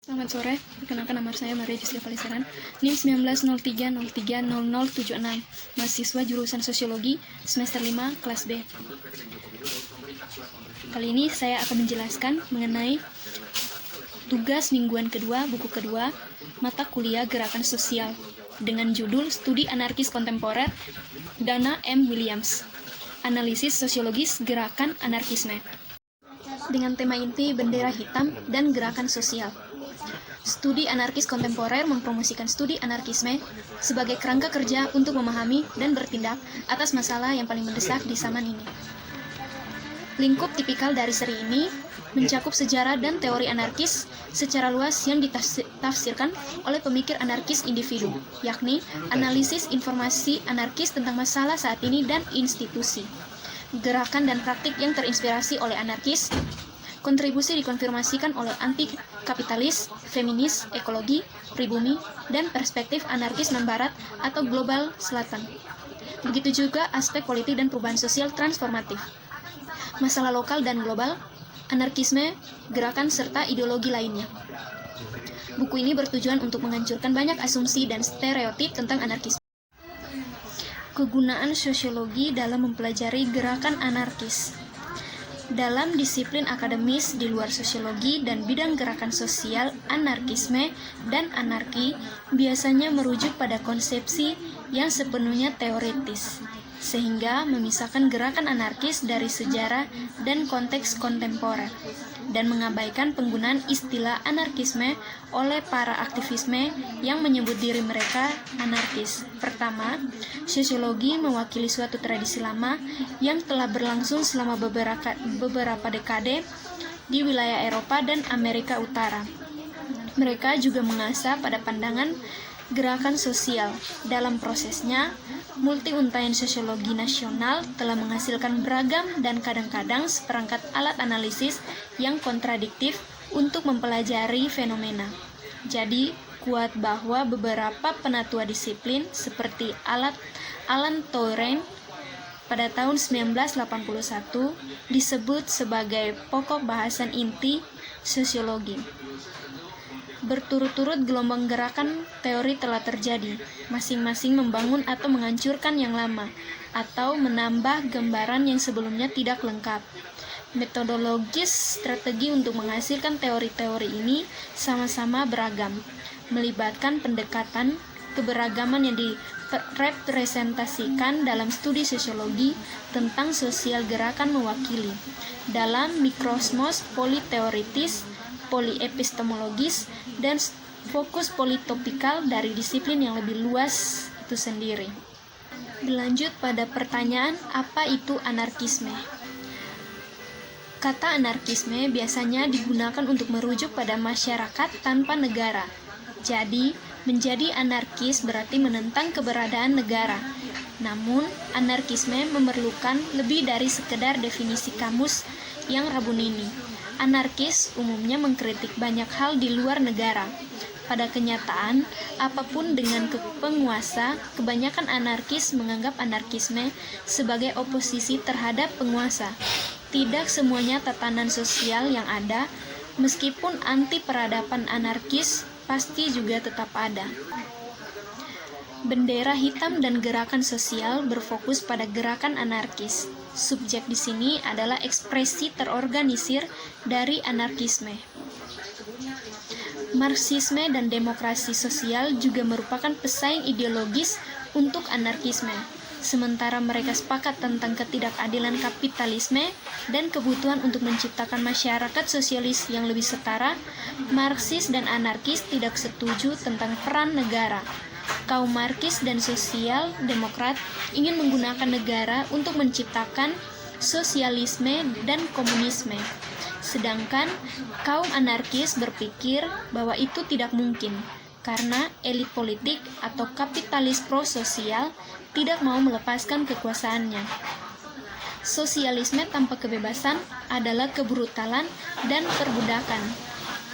Selamat sore, perkenalkan nama saya Maria Juslia Palisaran, NIM 1903030076, mahasiswa jurusan Sosiologi, semester 5, kelas B. Kali ini saya akan menjelaskan mengenai tugas mingguan kedua, buku kedua, mata kuliah Gerakan Sosial, dengan judul Studi Anarkis Kontemporer, Dana M. Williams, Analisis Sosiologis Gerakan Anarkisme, dengan tema inti bendera hitam dan gerakan sosial. Studi anarkis kontemporer mempromosikan studi anarkisme sebagai kerangka kerja untuk memahami dan bertindak atas masalah yang paling mendesak di zaman ini. Lingkup tipikal dari seri ini mencakup sejarah dan teori anarkis secara luas yang ditafsirkan oleh pemikir anarkis individu, yakni analisis informasi anarkis tentang masalah saat ini dan institusi, gerakan dan praktik yang terinspirasi oleh anarkis. Kontribusi dikonfirmasikan oleh anti-kapitalis, feminis, ekologi, pribumi, dan perspektif anarkis non-barat atau global selatan. Begitu juga aspek politik dan perubahan sosial transformatif, masalah lokal dan global, anarkisme, gerakan, serta ideologi lainnya. Buku ini bertujuan untuk menghancurkan banyak asumsi dan stereotip tentang anarkisme. Kegunaan sosiologi dalam mempelajari gerakan anarkis. Dalam disiplin akademis di luar sosiologi dan bidang gerakan sosial, anarkisme dan anarki biasanya merujuk pada konsepsi yang sepenuhnya teoritis, sehingga memisahkan gerakan anarkis dari sejarah dan konteks kontemporer, dan mengabaikan penggunaan istilah anarkisme oleh para aktivisme yang menyebut diri mereka anarkis. Pertama, sosiologi mewakili suatu tradisi lama yang telah berlangsung selama beberapa dekade di wilayah Eropa dan Amerika Utara. Mereka juga mengasah pada pandangan gerakan sosial. Dalam prosesnya, multi-untaian sosiologi nasional telah menghasilkan beragam dan kadang-kadang seperangkat alat analisis yang kontradiktif untuk mempelajari fenomena. Jadi, kuat bahwa beberapa penatua disiplin seperti Alan Turing pada tahun 1981 disebut sebagai pokok bahasan inti sosiologi. Berturut-turut gelombang gerakan teori telah terjadi, masing-masing membangun atau menghancurkan yang lama, atau menambah gambaran yang sebelumnya tidak lengkap. Metodologis strategi untuk menghasilkan teori-teori ini sama-sama beragam, melibatkan pendekatan keberagaman yang direpresentasikan dalam studi sosiologi tentang sosial gerakan mewakili, dalam mikrosmos politeoritis, poliepistemologis, dan fokus politopikal dari disiplin yang lebih luas itu sendiri. Berlanjut pada pertanyaan, apa itu anarkisme? Kata anarkisme biasanya digunakan untuk merujuk pada masyarakat tanpa negara. Jadi, menjadi anarkis berarti menentang keberadaan negara. Namun, anarkisme memerlukan lebih dari sekedar definisi kamus yang rabun ini. Anarkis umumnya mengkritik banyak hal di luar negara. Pada kenyataan, apapun dengan penguasa, kebanyakan anarkis menganggap anarkisme sebagai oposisi terhadap penguasa. Tidak semuanya tatanan sosial yang ada, meskipun anti peradaban anarkis pasti juga tetap ada. Bendera hitam dan gerakan sosial berfokus pada gerakan anarkis. Subjek di sini adalah ekspresi terorganisir dari anarkisme. Marxisme dan demokrasi sosial juga merupakan pesaing ideologis untuk anarkisme. Sementara mereka sepakat tentang ketidakadilan kapitalisme dan kebutuhan untuk menciptakan masyarakat sosialis yang lebih setara, Marxis dan anarkis tidak setuju tentang peran negara. Kaum Marxis dan sosial demokrat ingin menggunakan negara untuk menciptakan sosialisme dan komunisme. Sedangkan kaum anarkis berpikir bahwa itu tidak mungkin, karena elit politik atau kapitalis pro-sosial tidak mau melepaskan kekuasaannya. Sosialisme tanpa kebebasan adalah kebrutalan dan perbudakan.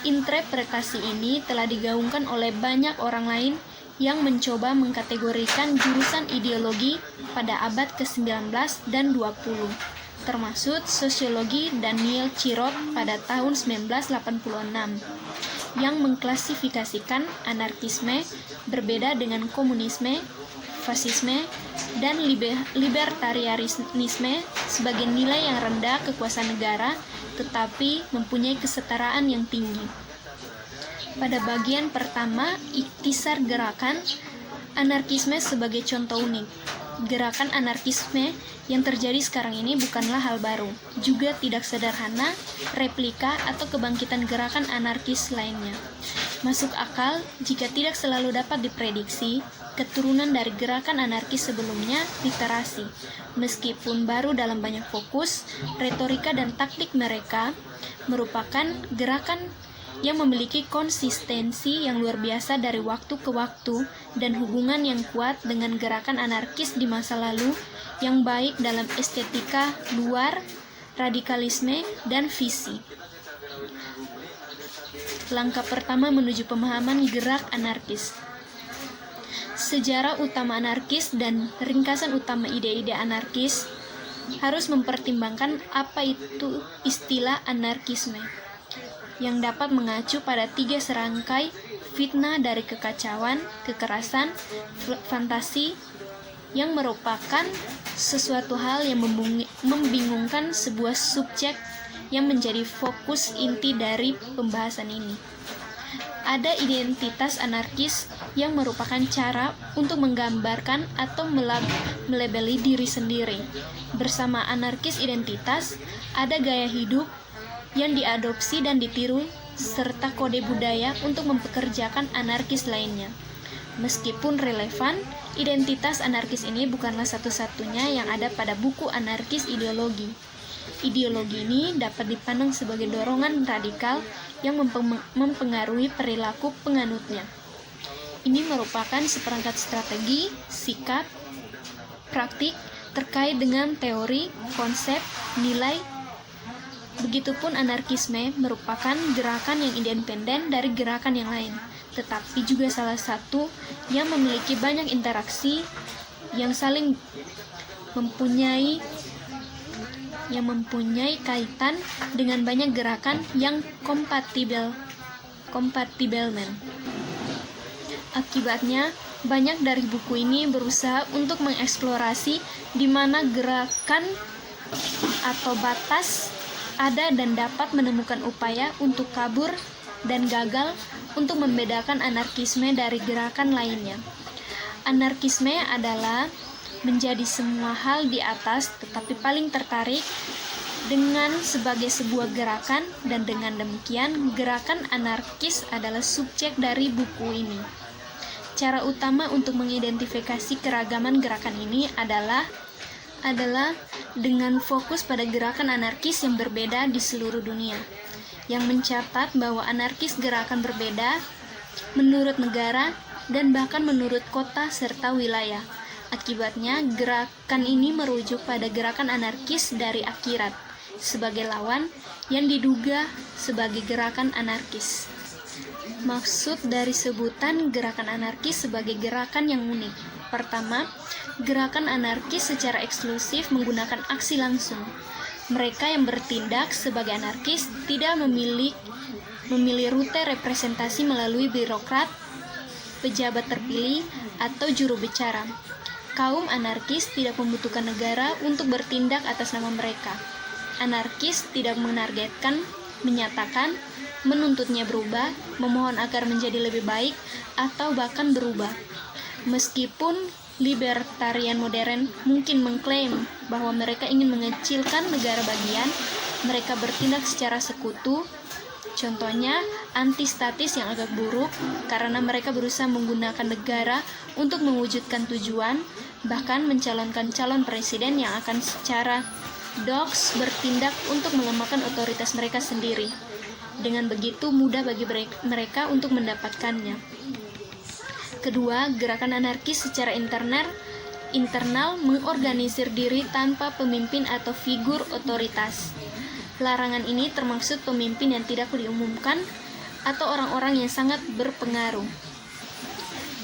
Interpretasi ini telah digaungkan oleh banyak orang lain yang mencoba mengkategorikan jurusan ideologi pada abad ke-19 dan 20, termasuk sosiologi Daniel Cirot pada tahun 1986. yang mengklasifikasikan anarkisme berbeda dengan komunisme, fasisme, dan libertarianisme sebagai nilai yang rendah kekuasaan negara tetapi mempunyai kesetaraan yang tinggi. Pada bagian pertama, ikhtisar gerakan anarkisme sebagai contoh unik. Gerakan anarkisme yang terjadi sekarang ini bukanlah hal baru, juga tidak sederhana, replika, atau kebangkitan gerakan anarkis lainnya. Masuk akal jika tidak selalu dapat diprediksi keturunan dari gerakan anarkis sebelumnya literasi. Meskipun baru dalam banyak fokus, retorika dan taktik mereka merupakan gerakan yang memiliki konsistensi yang luar biasa dari waktu ke waktu dan hubungan yang kuat dengan gerakan anarkis di masa lalu yang baik dalam estetika luar, radikalisme, dan visi. Langkah pertama menuju pemahaman gerak anarkis. Sejarah utama anarkis dan ringkasan utama ide-ide anarkis harus mempertimbangkan apa itu istilah anarkisme, yang dapat mengacu pada 3 serangkai fitnah dari kekacauan, kekerasan, fantasi, yang merupakan sesuatu hal yang membingungkan sebuah subjek yang menjadi fokus inti dari pembahasan ini. Ada identitas anarkis yang merupakan cara untuk menggambarkan atau melabeli diri sendiri. Bersama anarkis identitas, ada gaya hidup yang diadopsi dan ditiru, serta kode budaya untuk mempekerjakan anarkis lainnya. Meskipun relevan, identitas anarkis ini bukanlah satu-satunya yang ada pada buku anarkis ideologi. Ideologi ini dapat dipandang sebagai dorongan radikal yang mempengaruhi perilaku penganutnya. Ini merupakan seperangkat strategi, sikap, praktik terkait dengan teori, konsep, nilai. Begitupun anarkisme merupakan gerakan yang independen dari gerakan yang lain, tetapi juga salah satu yang memiliki banyak interaksi yang saling mempunyai kaitan dengan banyak gerakan yang kompatibelmen. Akibatnya, banyak dari buku ini berusaha untuk mengeksplorasi di mana gerakan atau batas ada dan dapat menemukan upaya untuk kabur dan gagal untuk membedakan anarkisme dari gerakan lainnya. Anarkisme adalah menjadi semua hal di atas tetapi paling tertarik dengan sebagai sebuah gerakan, dan dengan demikian gerakan anarkis adalah subjek dari buku ini. Cara utama untuk mengidentifikasi keragaman gerakan ini adalah dengan fokus pada gerakan anarkis yang berbeda di seluruh dunia, yang mencatat bahwa anarkis gerakan berbeda menurut negara dan bahkan menurut kota serta wilayah. Akibatnya, gerakan ini merujuk pada gerakan anarkis dari akhirat sebagai lawan yang diduga sebagai gerakan anarkis. Maksud dari sebutan gerakan anarkis sebagai gerakan yang unik. Pertama, gerakan anarkis secara eksklusif menggunakan aksi langsung. Mereka yang bertindak sebagai anarkis tidak memilih rute representasi melalui birokrat, pejabat terpilih, atau juru bicara. Kaum anarkis tidak membutuhkan negara untuk bertindak atas nama mereka. Anarkis tidak menargetkan, menyatakan, menuntutnya berubah, memohon agar menjadi lebih baik, atau bahkan berubah. Meskipun libertarian modern mungkin mengklaim bahwa mereka ingin mengecilkan negara bagian, mereka bertindak secara sekutu. Contohnya, antistatis yang agak buruk karena mereka berusaha menggunakan negara untuk mewujudkan tujuan, bahkan mencalonkan calon presiden yang akan secara doks bertindak untuk melemahkan otoritas mereka sendiri. Dengan begitu mudah bagi mereka untuk mendapatkannya. Kedua, gerakan anarkis secara internal mengorganisir diri tanpa pemimpin atau figur otoritas. Larangan ini termaksud pemimpin yang tidak diumumkan atau orang-orang yang sangat berpengaruh.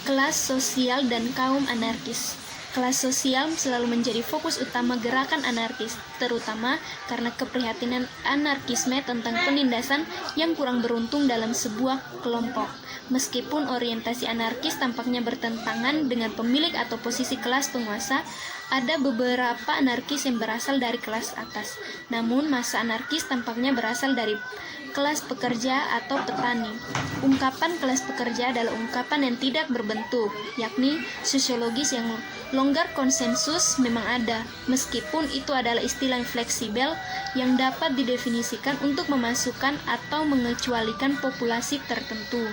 Kelas sosial dan kaum anarkis. Kelas sosial selalu menjadi fokus utama gerakan anarkis, terutama karena keprihatinan anarkisme tentang penindasan yang kurang beruntung dalam sebuah kelompok. Meskipun orientasi anarkis tampaknya bertentangan dengan pemilik atau posisi kelas penguasa, ada beberapa anarkis yang berasal dari kelas atas. Namun, massa anarkis tampaknya berasal dari kelas pekerja atau petani. Ungkapan kelas pekerja adalah ungkapan yang tidak berbentuk, yakni sosiologis yang longgar konsensus memang ada, meskipun itu adalah istilah yang fleksibel yang dapat didefinisikan untuk memasukkan atau mengecualikan populasi tertentu.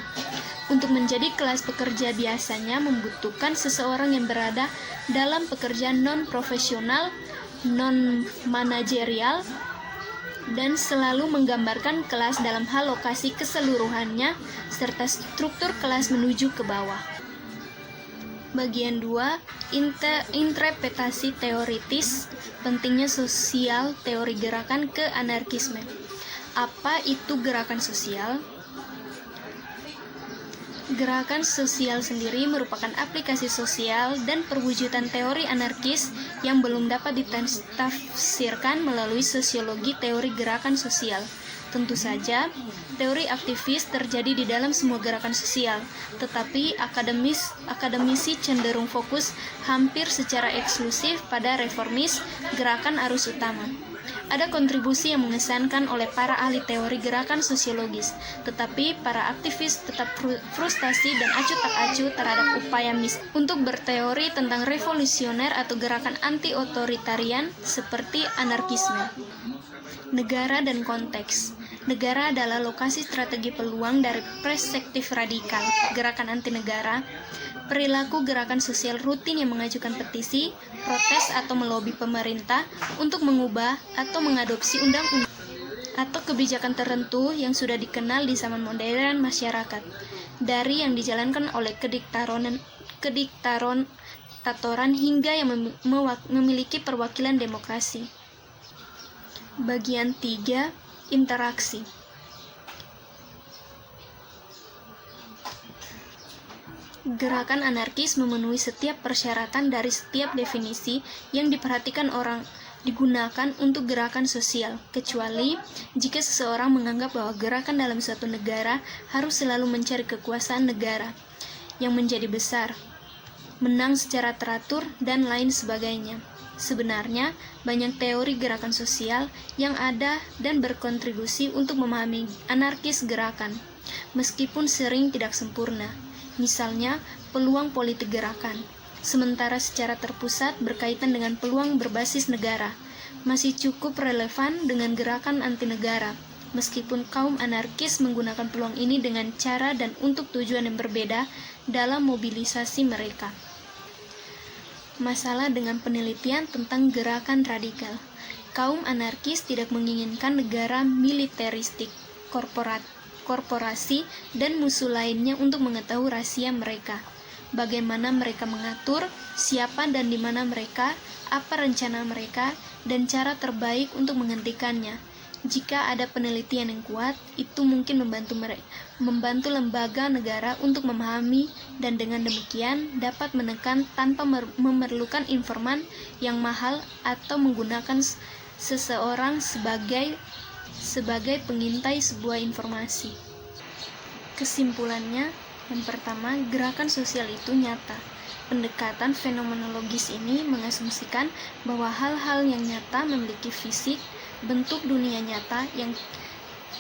Untuk menjadi kelas pekerja biasanya membutuhkan seseorang yang berada dalam pekerjaan non-profesional, non-manajerial, dan selalu menggambarkan kelas dalam hal lokasi keseluruhannya serta struktur kelas menuju ke bawah. Bagian 2, interpretasi teoritis, pentingnya sosial teori gerakan ke anarkisme. Apa itu gerakan sosial? Gerakan sosial sendiri merupakan aplikasi sosial dan perwujudan teori anarkis yang belum dapat ditafsirkan melalui sosiologi teori gerakan sosial. Tentu saja, teori aktivis terjadi di dalam semua gerakan sosial, tetapi akademisi cenderung fokus hampir secara eksklusif pada reformis, gerakan arus utama. Ada kontribusi yang mengesankan oleh para ahli teori gerakan sosiologis, tetapi para aktivis tetap frustasi dan acuh tak acuh terhadap upaya untuk berteori tentang revolusioner atau gerakan anti-otoritarian seperti anarkisme. Negara dan konteks. Negara adalah lokasi strategi peluang dari perspektif radikal, gerakan anti-negara, perilaku gerakan sosial rutin yang mengajukan petisi, protes atau melobi pemerintah untuk mengubah atau mengadopsi undang-undang atau kebijakan tertentu yang sudah dikenal di zaman modern masyarakat, dari yang dijalankan oleh kediktatoran hingga yang memiliki perwakilan demokrasi. Bagian 3, interaksi. Gerakan anarkis memenuhi setiap persyaratan dari setiap definisi yang diperhatikan orang digunakan untuk gerakan sosial, kecuali jika seseorang menganggap bahwa gerakan dalam suatu negara harus selalu mencari kekuasaan negara yang menjadi besar, menang secara teratur, dan lain sebagainya. Sebenarnya, banyak teori gerakan sosial yang ada dan berkontribusi untuk memahami anarkis gerakan, meskipun sering tidak sempurna. Misalnya, peluang politik gerakan, sementara secara terpusat berkaitan dengan peluang berbasis negara, masih cukup relevan dengan gerakan anti-negara, meskipun kaum anarkis menggunakan peluang ini dengan cara dan untuk tujuan yang berbeda dalam mobilisasi mereka. Masalah dengan penelitian tentang gerakan radikal. Kaum anarkis tidak menginginkan negara militeristik, korporasi, dan musuh lainnya untuk mengetahui rahasia mereka. Bagaimana mereka mengatur, siapa dan di mana mereka, apa rencana mereka, dan cara terbaik untuk menghentikannya. Jika ada penelitian yang kuat, itu mungkin membantu lembaga negara untuk memahami dan dengan demikian dapat menekan tanpa memerlukan informan yang mahal atau menggunakan seseorang sebagai pengintai sebuah informasi. Kesimpulannya, yang pertama, gerakan sosial itu nyata. Pendekatan fenomenologis ini mengasumsikan bahwa hal-hal yang nyata memiliki fisik, bentuk dunia nyata yang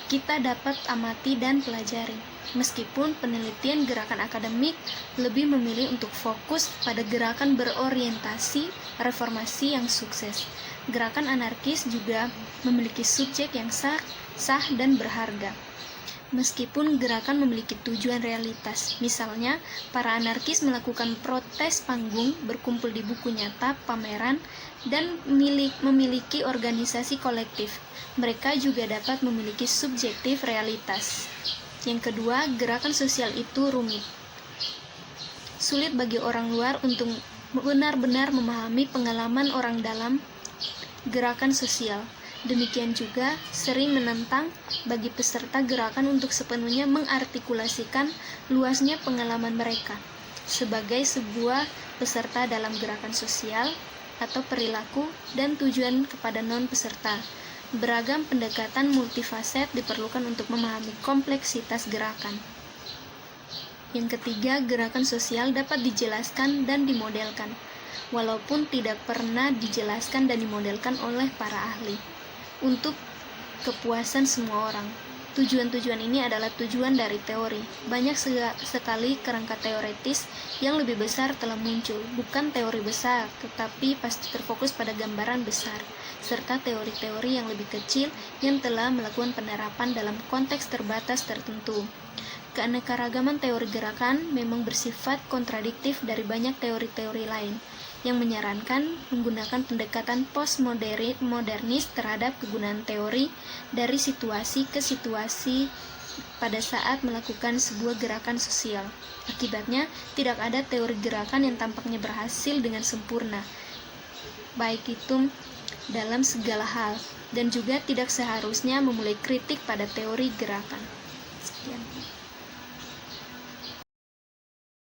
kita dapat amati dan pelajari. Meskipun penelitian gerakan akademik lebih memilih untuk fokus pada gerakan berorientasi reformasi yang sukses, gerakan anarkis juga memiliki subjek yang sah dan berharga. Meskipun gerakan memiliki tujuan realitas, misalnya para anarkis melakukan protes panggung, berkumpul di buku nyata, pameran, dan memiliki organisasi kolektif, mereka juga dapat memiliki subjektif realitas. Yang kedua, gerakan sosial itu rumit. Sulit bagi orang luar untuk benar-benar memahami pengalaman orang dalam gerakan sosial. Demikian juga sering menentang bagi peserta gerakan untuk sepenuhnya mengartikulasikan luasnya pengalaman mereka sebagai sebuah peserta dalam gerakan sosial atau perilaku, dan tujuan kepada non-peserta. Beragam pendekatan multifaset diperlukan untuk memahami kompleksitas gerakan. Yang ketiga, gerakan sosial dapat dijelaskan dan dimodelkan, walaupun tidak pernah dijelaskan dan dimodelkan oleh para ahli. Untuk kepuasan semua orang. Tujuan-tujuan ini adalah tujuan dari teori. Banyak sekali kerangka teoretis yang lebih besar telah muncul, bukan teori besar, tetapi pasti terfokus pada gambaran besar, serta teori-teori yang lebih kecil yang telah melakukan penerapan dalam konteks terbatas tertentu. Keanekaragaman teori gerakan memang bersifat kontradiktif dari banyak teori-teori lain, yang menyarankan menggunakan pendekatan postmodernis terhadap kegunaan teori dari situasi ke situasi pada saat melakukan sebuah gerakan sosial. Akibatnya, tidak ada teori gerakan yang tampaknya berhasil dengan sempurna, baik itu dalam segala hal, dan juga tidak seharusnya memulai kritik pada teori gerakan. Sekian.